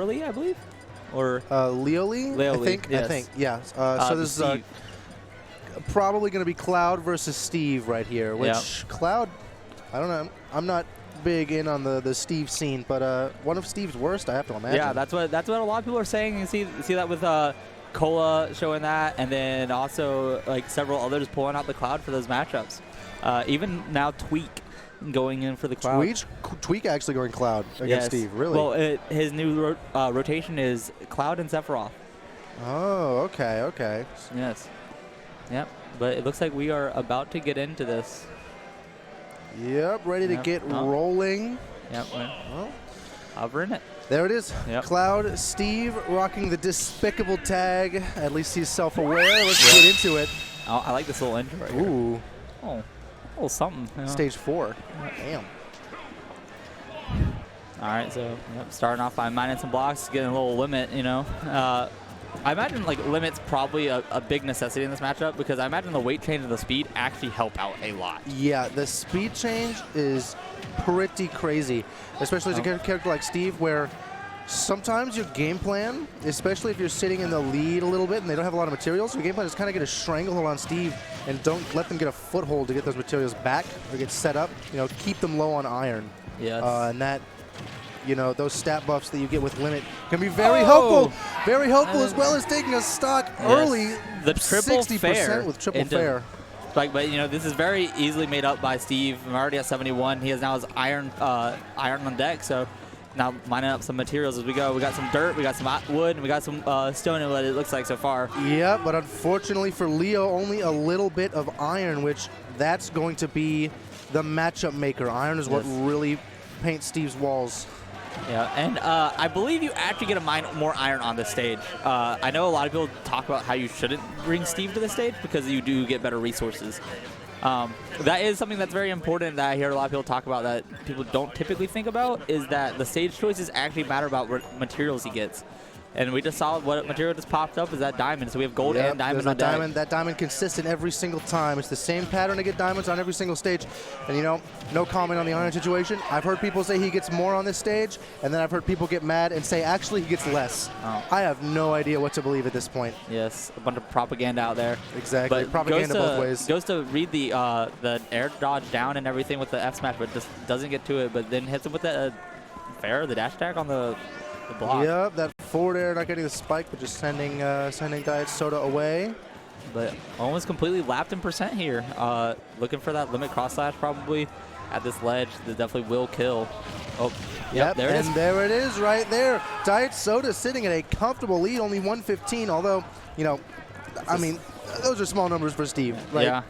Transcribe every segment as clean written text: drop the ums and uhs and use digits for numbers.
JRWI, I believe, or Leolee, Leolee, I think. yes. I think, yeah. So this is probably going to be Cloud versus Steve right here. Which Cloud, I don't know. I'm not big in on the Steve scene, but one of Steve's worst, I have to imagine. Yeah, that's what a lot of people are saying. You see that with Cola showing that, and then also like several others pulling out the Cloud for those matchups. Even now, Tweak going in for the Cloud. Tweak actually going Cloud against Steve, really? Well, his new rotation is Cloud and Sephiroth. Oh, okay. Yes. Yep. But it looks like we are about to get into this. Yep, ready to get rolling. Yep. Well, hovering it. There it is. Yep. Cloud, Steve rocking the despicable tag. At least he's self-aware. Let's get into it. Oh, I like this little intro right here. Ooh. Oh, a little something. You know. Stage 4. Damn. All right, so starting off by mining some blocks, getting a little limit, you know. I imagine like limit's probably a big necessity in this matchup because I imagine the weight change and the speed actually help out a lot. Yeah, the speed change is pretty crazy, especially as a character like Steve, where sometimes your game plan, especially if you're sitting in the lead a little bit and they don't have a lot of materials, your game plan is kind of get a stranglehold on Steve and don't let them get a foothold to get those materials back or get set up. You know, keep them low on iron. Yes. And that, you know, those stat buffs that you get with limit can be very helpful. Very helpful, as well as taking a stock early. The triple 60% fair with triple fair. But you know, this is very easily made up by Steve. I'm already at 71. He has now his iron on deck. So now mining up some materials as we go. We got some dirt, we got some wood, and we got some stone and what it looks like so far. Yeah, but unfortunately for Leo, only a little bit of iron, which that's going to be the matchup maker. Iron is what really paints Steve's walls. Yeah, and I believe you actually get to mine more iron on this stage. I know a lot of people talk about how you shouldn't bring Steve to the stage because you do get better resources. That is something that's very important that I hear a lot of people talk about that people don't typically think about, is that the stage choices actually matter about what materials he gets. And we just saw what material just popped up is that diamond. So we have gold and diamond on deck. That diamond consistent every single time. It's the same pattern to get diamonds on every single stage. And you know, no comment on the iron situation. I've heard people say he gets more on this stage, and then I've heard people get mad and say actually he gets less. I have no idea what to believe at this point. Yes, a bunch of propaganda out there. Exactly, but propaganda both ways. Goes to read the air dodge down and everything with the F smash, but just doesn't get to it. But then hits him with the the dash attack on the block. Yep, that forward air not getting the spike, but just sending Dietsoda away. But almost completely lapped in percent here. Looking for that limit cross slash probably at this ledge. That definitely will kill. Oh, yep, there it is. And there it is right there. Dietsoda sitting at a comfortable lead, only 115, although, you know, I mean, those are small numbers for Steve, right? Yeah.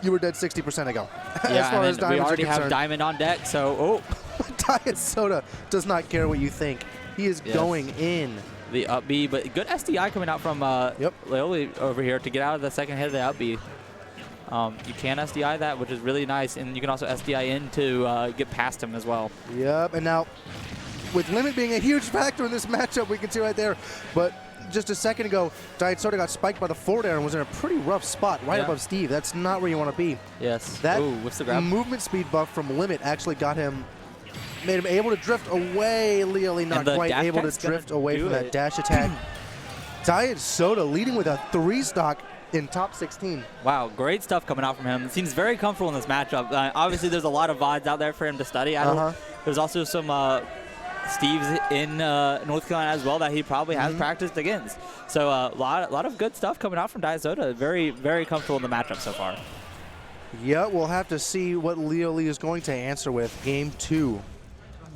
You were dead 60% ago. Yeah, as far as diamonds we already are concerned. have diamond on deck, so Dietsoda does not care what you think. He is going in. The up B, but good SDI coming out from Leolee over here to get out of the second hit of the up B. You can SDI that, which is really nice, and you can also SDI in to get past him as well. Yep, and now with limit being a huge factor in this matchup, we can see right there, but just a second ago, Dietsoda got spiked by the forward air and was in a pretty rough spot right above Steve. That's not where you want to be. Yes. That what's the grab? Movement speed buff from limit actually got him, made him able to drift away. Leolee not quite able to drift away from that dash attack. Dietsoda leading with a 3-stock in top 16. Wow, great stuff coming out from him. It seems very comfortable in this matchup. Obviously, there's a lot of VODs out there for him to study. There's also some Steves in North Carolina as well that he probably has practiced against. So a lot of good stuff coming out from Dietsoda. Very, very comfortable in the matchup so far. Yeah, we'll have to see what Leolee is going to answer with game 2.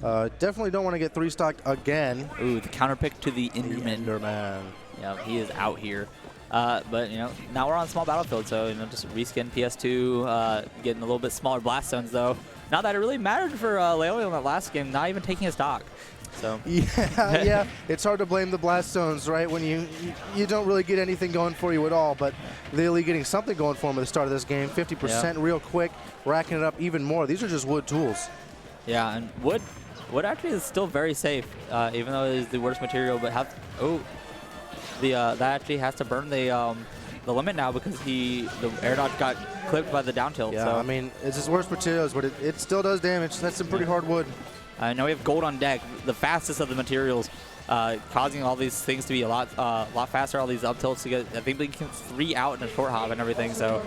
Definitely don't want to get 3-stocked again. Ooh, the counter pick to the Enderman. Yeah, he is out here. But, you know, now we're on small battlefield, so, you know, just reskin PS2, getting a little bit smaller blast zones, though. Not that it really mattered for Leolee on that last game, not even taking his stock. So yeah, it's hard to blame the blast zones, right? When you don't really get anything going for you at all, but Leolee getting something going for him at the start of this game, 50% real quick, racking it up even more. These are just wood tools. Yeah, and wood actually is still very safe, even though it is the worst material. But that actually has to burn the limit now because the air dodge got clipped by the down tilt. Yeah, so. I mean, it's his worst materials, but it still does damage. That's some pretty hard wood. I know we have gold on deck, the fastest of the materials. causing all these things to be a lot faster. All these up tilts to get. I think they can 3 out in a short hop and everything. So.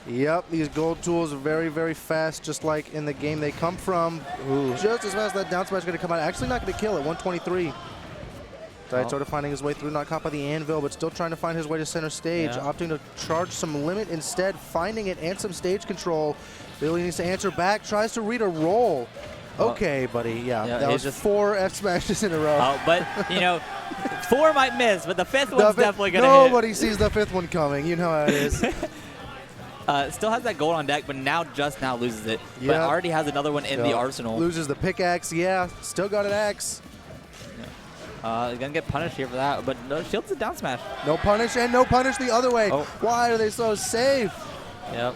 Yep, these gold tools are very, very fast, just like in the game they come from. Ooh. Just as fast as that down smash is going to come out. Actually not going to kill at 123. Dietsoda finding his way through, not caught by the anvil, but still trying to find his way to center stage, opting to charge some limit instead, finding it and some stage control. Leolee needs to answer back, tries to read a roll. Okay, buddy, yeah that was just 4 F smashes in a row. Oh, but, you know, 4 might miss, but the 5th one's definitely going to hit. Nobody sees the 5th one coming. You know how it is. Still has that gold on deck, but now loses it. But already has another one in the arsenal. Loses the pickaxe, still got an axe. He's going to get punished here for that, but no, shields a down smash. No punish, and no punish the other way. Why are they so safe? Yep.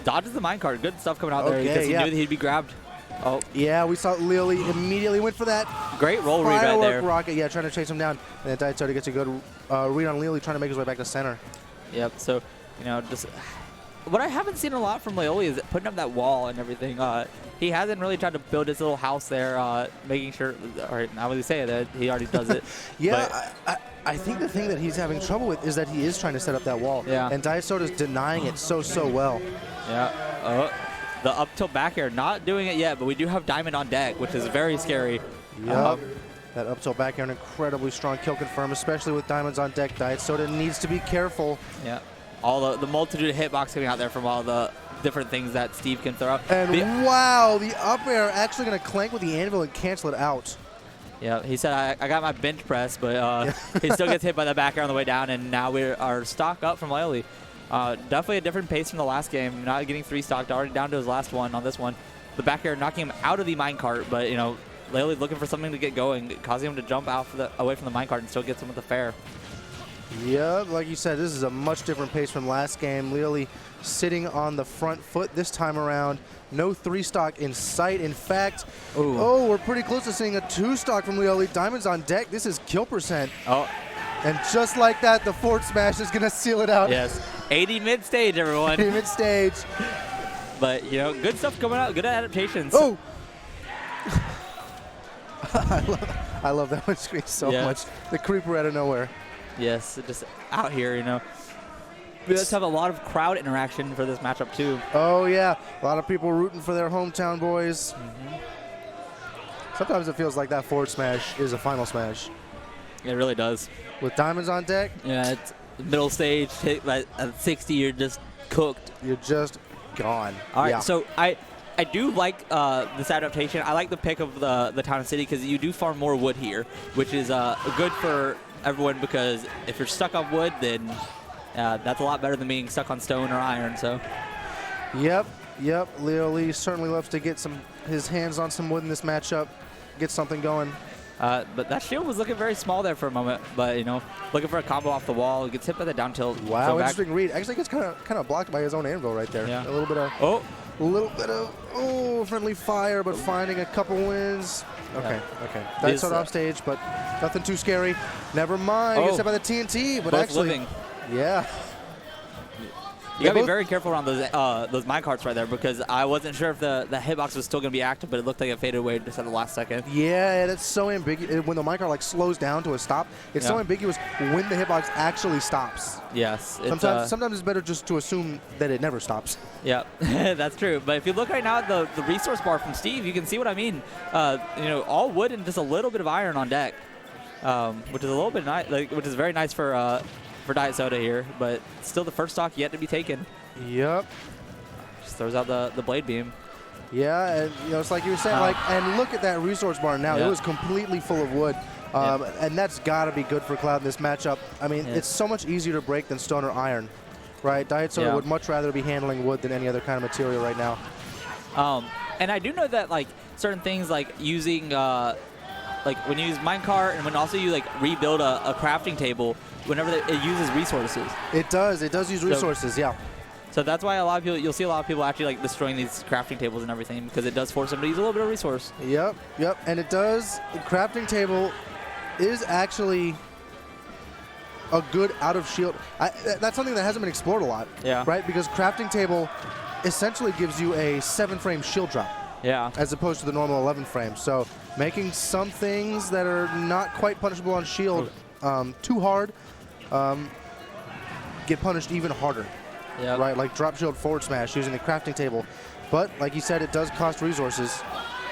Dodges the minecart. Good stuff coming out there because he knew that he'd be grabbed. Oh. Yeah, we saw Leolee immediately went for that. Great roll read right there. Rocket, trying to chase him down. And then Dietsoda gets a good read on Leolee, trying to make his way back to center. Yep, so, you know, just what I haven't seen a lot from Leolee is putting up that wall and everything. He hasn't really tried to build his little house there, making sure, or not really say that he already does it. I think the thing that he's having trouble with is that he is trying to set up that wall. Yeah. And Dietsoda's denying it so well. Yeah. The up tilt back air, not doing it yet, but we do have Diamond on deck, which is very scary. Yep. That up tilt back air, an incredibly strong kill confirm, especially with Diamonds on deck. Dietsoda needs to be careful. Yeah. All the multitude of hitbox coming out there from all the different things that Steve can throw. And wow, the up air actually going to clank with the anvil and cancel it out. Yeah, he said, I got my bench press, but he still gets hit by the back air on the way down, and now we are stock up from Leolee. Definitely a different pace from the last game. Not getting 3 stocked, already down to his last one on this one. The back air knocking him out of the minecart, but, you know, Leolee looking for something to get going, causing him to jump out away from the minecart and still gets him with the fair. Yeah, like you said, this is a much different pace from last game. Leolee sitting on the front foot this time around. No 3-stock in sight. In fact, we're pretty close to seeing a 2-stock from Leolee. Diamonds on deck. This is kill percent. And just like that, the forward smash is going to seal it out. Yes. 80 mid-stage, everyone. 80 mid-stage. But, you know, good stuff coming out. Good adaptations. Oh! I love that one screen so much. The creeper out of nowhere. Yes, just out here, you know. We just have a lot of crowd interaction for this matchup, too. Oh, yeah. A lot of people rooting for their hometown boys. Sometimes it feels like that forward smash is a final smash. It really does. With Diamonds on deck? Yeah, it's middle stage. Hit at 60, you're just cooked. You're just gone. All right, so I do like this adaptation. I like the pick of the town and city because you do farm more wood here, which is good for everyone because if you're stuck on wood, then that's a lot better than being stuck on stone or iron. So. Yep. Leolee certainly loves to get his hands on some wood in this matchup, get something going. But that shield was looking very small there for a moment. But you know, looking for a combo off the wall, gets hit by the down tilt. Wow, interesting read. Actually, gets kind of blocked by his own anvil right there. Yeah. A little bit of friendly fire, but finding a couple wins. Okay. Dietsoda off stage, but nothing too scary. Never mind. Gets hit by the TNT, but both actually, living. Yeah. You gotta be very careful around those minecarts right there because I wasn't sure if the hitbox was still gonna be active, but it looked like it faded away just at the last second. Yeah, that's so ambiguous. When the minecart like slows down to a stop, it's so ambiguous when the hitbox actually stops. Yes. Sometimes it's better just to assume that it never stops. Yeah, that's true. But if you look right now at the resource bar from Steve, you can see what I mean. You know, all wood and just a little bit of iron on deck, which is a little bit nice, which is very nice for Dietsoda here, but still the first stock yet to be taken. Yep. Just throws out the blade beam. Yeah, and you know, it's like you were saying, and look at that resource bar now. It was completely full of wood, and that's got to be good for Cloud in this matchup. I mean, it's so much easier to break than stone or iron, right? Dietsoda would much rather be handling wood than any other kind of material right now. And I do know that like certain things like using like when you use minecart and when also you like rebuild a crafting table, whenever it uses resources. It does use resources, So that's why you'll see a lot of people actually like destroying these crafting tables and everything because it does force them to use a little bit of resource. Yep, and it does. The crafting table is actually a good out of shield. That's something that hasn't been explored a lot, right? Because crafting table essentially gives you a 7-frame shield drop. Yeah. As opposed to the normal 11 frame. So making some things that are not quite punishable on shield too hard get punished even harder. Yep. Right, like drop shield forward smash using the crafting table. But like you said, it does cost resources.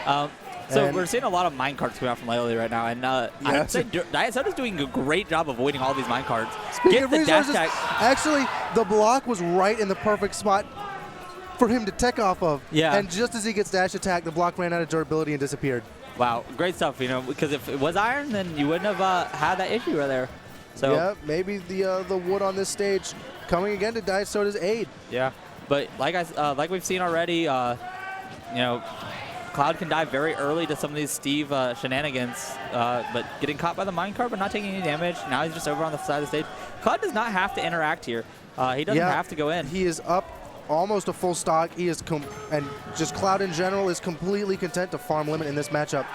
So we're seeing a lot of minecarts coming out from Leolee right now, and I'd say Dietsoda's doing a great job avoiding all these minecarts. Speaking of resources, actually, the block was right in the perfect spot for him to tech off of. Yeah. And just as he gets dash attack, the block ran out of durability and disappeared. Wow, great stuff, you know, because if it was iron, then you wouldn't have had that issue right there. So yeah, maybe the wood on this stage coming again to Dietsoda's aid. Yeah, but like we've seen already, you know, Cloud can die very early to some of these Steve shenanigans, but getting caught by the minecart but not taking any damage. Now he's just over on the side of the stage. Cloud does not have to interact here. He doesn't have to go in. He is up almost a full stock. He is and just Cloud in general is completely content to farm limit in this matchup.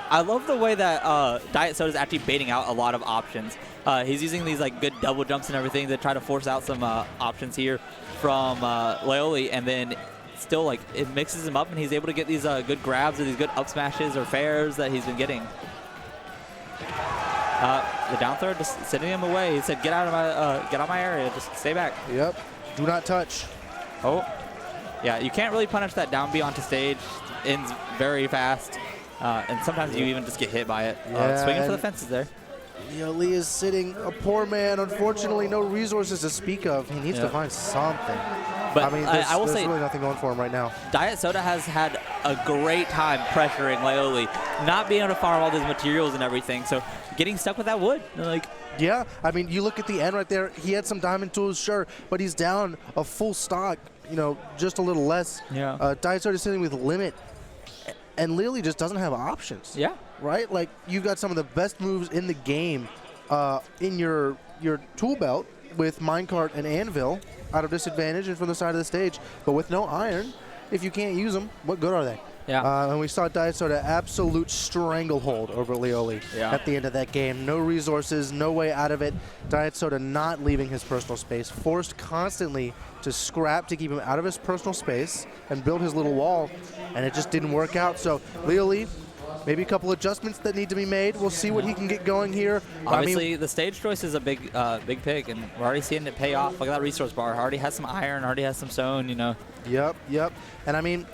I love the way that Dietsoda is actually baiting out a lot of options. He's using these like good double jumps and everything to try to force out some options here from Leolee, and then still like it mixes him up, and he's able to get these good grabs or these good up smashes or fairs that he's been getting. The down throw just sending him away. He said, "Get out of my area. Just stay back." Yep. Do not touch. Oh, yeah. You can't really punish that down B onto stage. Ends very fast, and sometimes you even just get hit by it. Swinging for the fences there. Leolee is sitting a poor man. Unfortunately, no resources to speak of. He needs to find something. But I mean, I will there's say, really nothing going for him right now. Dietsoda has had a great time pressuring Leolee, not being able to farm all these materials and everything. So getting stuck with that wood, like. Yeah, I mean, you look at the end right there. He had some diamond tools, sure, but he's down a full stock. You know, just a little less. Yeah. Dietsoda sitting with limit, and Leolee just doesn't have options. Yeah. Right? Like, you've got some of the best moves in the game in your tool belt with minecart and anvil out of disadvantage and from the side of the stage. But with no iron, if you can't use them, what good are they? Yeah. And we saw Dietsoda absolute stranglehold over Leolee at the end of that game. No resources, no way out of it. Dietsoda not leaving his personal space, forced constantly to scrap to keep him out of his personal space and build his little wall, and it just didn't work out. So Leolee, maybe a couple adjustments that need to be made. We'll see what he can get going here. Obviously, the stage choice is a big pick, and we're already seeing it pay off. Look at that resource bar. Already has some iron, already has some stone, you know. Yep. And I mean,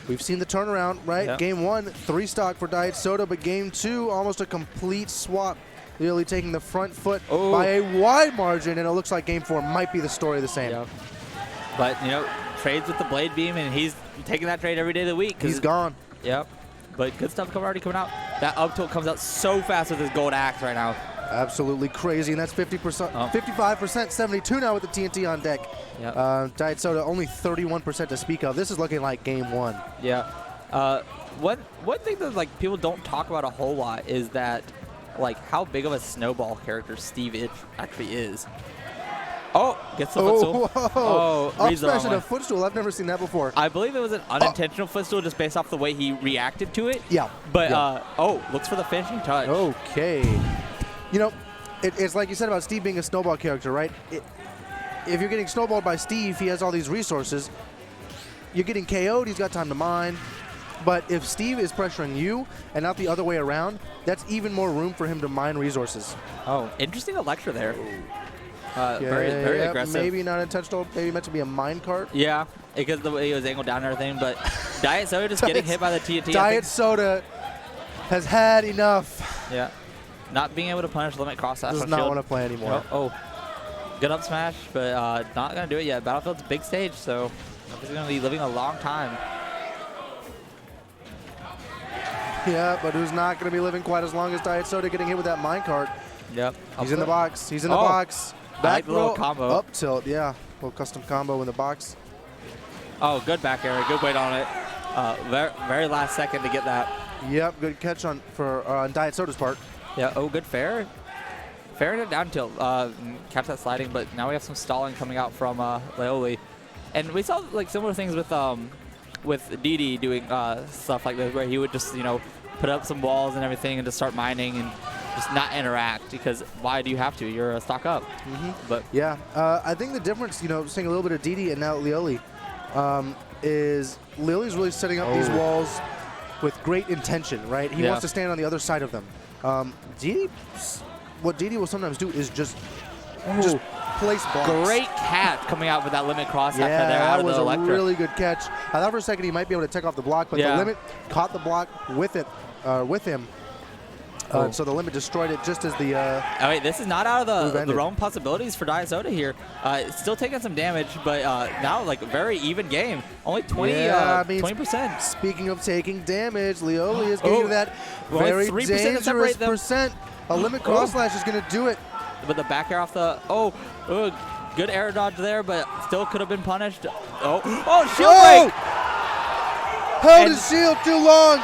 we've seen the turnaround, right? Yep. Game 1, 3 stock for Dietsoda, but game 2, almost a complete swap. Leolee taking the front foot by a wide margin, and it looks like game 4 might be the story of the same. Yep. But, you know, trades with the blade beam, and he's taking that trade every day of the week. He's gone. Yep. But good stuff already coming out. That up tilt comes out so fast with his gold axe right now. Absolutely crazy, and that's 50%, 55%, 72 now with the TNT on deck. Yep. Dietsoda only 31% to speak of. This is looking like game 1. Yeah. One thing that like people don't talk about a whole lot is that like how big of a snowball character Steve actually is. Oh, gets the footstool. Whoa. Reads the wrong Up smash way. a footstool. I've never seen that before. I believe it was an unintentional footstool just based off the way he reacted to it. Yeah. But, looks for the finishing touch. Okay. You know, it's like you said about Steve being a snowball character, right? If you're getting snowballed by Steve, he has all these resources. You're getting KO'd, he's got time to mine. But if Steve is pressuring you and not the other way around, that's even more room for him to mine resources. Oh, interesting Electra there. Very aggressive. Maybe not intentional. Maybe meant to be a minecart. Yeah, because the way he was angled down and everything. But Dietsoda just getting hit by the TNT. Dietsoda has had enough. Yeah. Not being able to punish limit cross slash. Does not want to play anymore. Good up smash, but not going to do it yet. Battlefield's a big stage, so he's going to be living a long time. Yeah, but who's not going to be living quite as long as Dietsoda getting hit with that minecart. Yep. He's in the box. He's in the box. Back little combo. Up tilt, yeah. Little custom combo in the box. Oh, good back air. Good weight on it. Very last second to get that. Yep, good catch on Dietsoda's part. Yeah, good fair. Fair to down tilt. Catch that sliding, but now we have some stalling coming out from Leolee. And we saw like similar things with DD doing stuff like this, where he would just, you know, put up some walls and everything and just start mining and just not interact, because why do you have to? You're a stock up. But yeah, I think the difference, you know, seeing a little bit of DD and now Leolee, is Leolee's really setting up these walls with great intention, right? He wants to stand on the other side of them. What DD will sometimes do is just place blocks. Great catch coming out with that limit cross after there that out of was the a electric. really good catch. I thought for a second he might be able to take off the block, but the limit caught the block with him. So the limit destroyed it just as the. Oh wait, this is not out of the realm possibilities for Dietsoda here. Still taking some damage, but now like a very even game. Only 20%. Speaking of taking damage, Leolee is getting to that very dangerous percent. A limit cross slash is going to do it. But the back air off the good air dodge there, but still could have been punished. Shield break! Held his shield too long.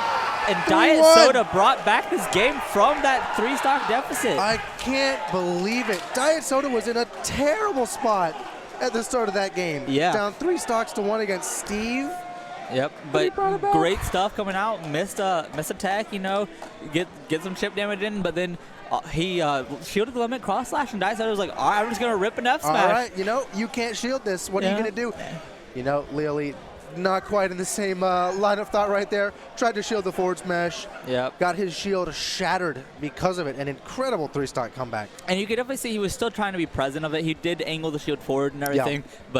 And Dietsoda brought back this game from that 3-stock deficit. I can't believe it. Dietsoda was in a terrible spot at the start of that game. Yeah. Down 3 stocks to 1 against Steve. Yep, but great stuff coming out. Missed attack, get some chip damage in, but then he shielded the limit cross slash, and Dietsoda was like, all right, I'm just going to rip an F smash. All right, you can't shield this. What are you going to do? Leolee, not quite in the same line of thought right there. Tried to shield the forward smash. Yep. Got his shield shattered because of it. An incredible 3-stock comeback. And you could definitely see he was still trying to be present of it. He did angle the shield forward and everything, but